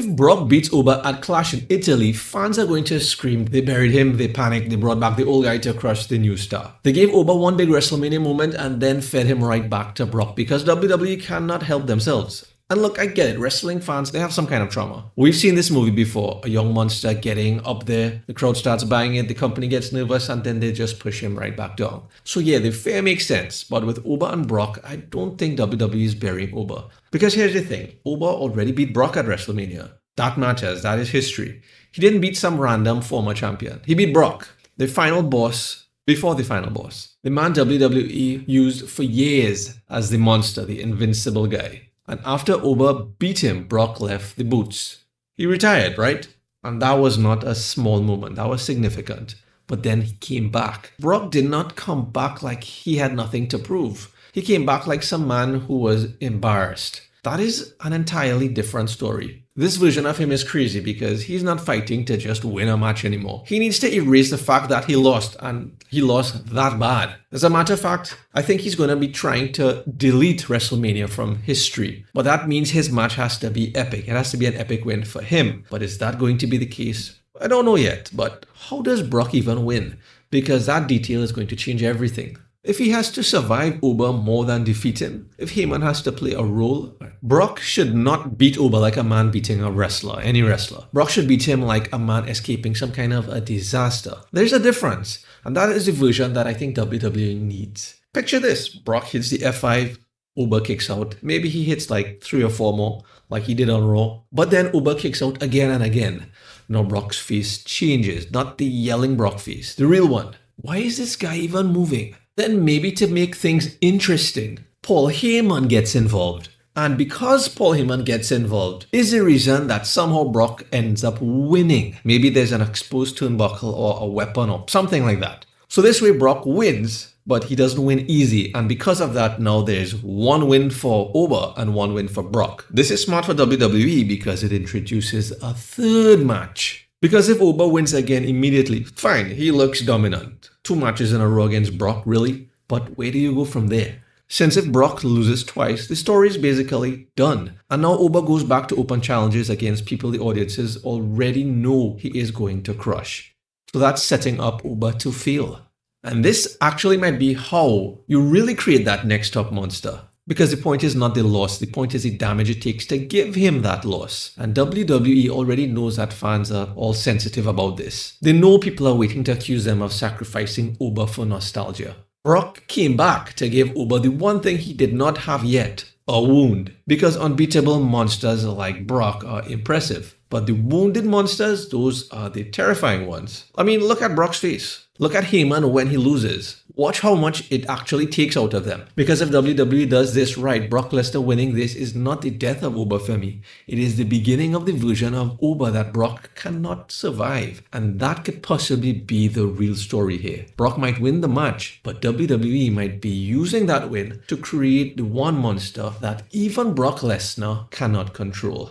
If Brock beats Oba at Clash in Italy, fans are going to scream, they buried him, they panicked, they brought back the old guy to crush the new star. They gave Oba one big WrestleMania moment and then fed him right back to Brock because WWE cannot help themselves. And look, I get it, wrestling fans, they have some kind of trauma. We've seen this movie before, a young monster getting up there, the crowd starts buying it, the company gets nervous, and then they just push him right back down. So yeah, the fear makes sense, but with Oba and Brock, I don't think WWE is burying Oba. Because here's the thing, Oba already beat Brock at WrestleMania. That matters, that is history. He didn't beat some random former champion. He beat Brock, the final boss, before the final boss. The man WWE used for years as the monster, the invincible guy. And after Oba beat him, Brock left the boots. He retired, right? And that was not a small moment, that was significant. But then he came back. Brock did not come back like he had nothing to prove. He came back like some man who was embarrassed. That is an entirely different story. This version of him is crazy because he's not fighting to just win a match anymore. He needs to erase the fact that he lost, and he lost that bad. As a matter of fact, I think he's going to be trying to delete WrestleMania from history. But that means his match has to be epic. It has to be an epic win for him. But is that going to be the case? I don't know yet. But how does Brock even win? Because that detail is going to change everything. If he has to survive Oba more than defeat him, if Heyman has to play a role, Brock should not beat Oba like a man beating a wrestler, any wrestler. Brock should beat him like a man escaping some kind of a disaster. There's a difference, and that is the version that I think WWE needs. Picture this, Brock hits the F5, Oba kicks out. Maybe he hits like 3 or 4 more, like he did on Raw. But then Oba kicks out again and again. Now Brock's face changes, not the yelling Brock face, the real one. Why is this guy even moving? Then maybe to make things interesting, Paul Heyman gets involved. And because Paul Heyman gets involved is the reason that somehow Brock ends up winning. Maybe there's an exposed turnbuckle or a weapon or something like that. So this way Brock wins, but he doesn't win easy. And because of that, now there's 1 win for Oba and 1 win for Brock. This is smart for WWE because it introduces a 3rd match. Because if Oba wins again immediately, fine, he looks dominant. 2 matches in a row against Brock, really? But where do you go from there? Since if Brock loses twice, the story is basically done. And now Oba goes back to open challenges against people the audiences already know he is going to crush. So that's setting up Oba to fail. And this actually might be how you really create that next top monster. Because the point is not the loss, the point is the damage it takes to give him that loss. And WWE already knows that fans are all sensitive about this. They know people are waiting to accuse them of sacrificing Oba for nostalgia. Brock came back to give Oba the one thing he did not have yet, a wound. Because unbeatable monsters like Brock are impressive. But the wounded monsters, those are the terrifying ones. I mean, look at Brock's face. Look at Heyman when he loses. Watch how much it actually takes out of them. Because if WWE does this right, Brock Lesnar winning this is not the death of Oba Femi. It is the beginning of the version of Oba that Brock cannot survive. And that could possibly be the real story here. Brock might win the match, but WWE might be using that win to create the one monster that even Brock Lesnar cannot control.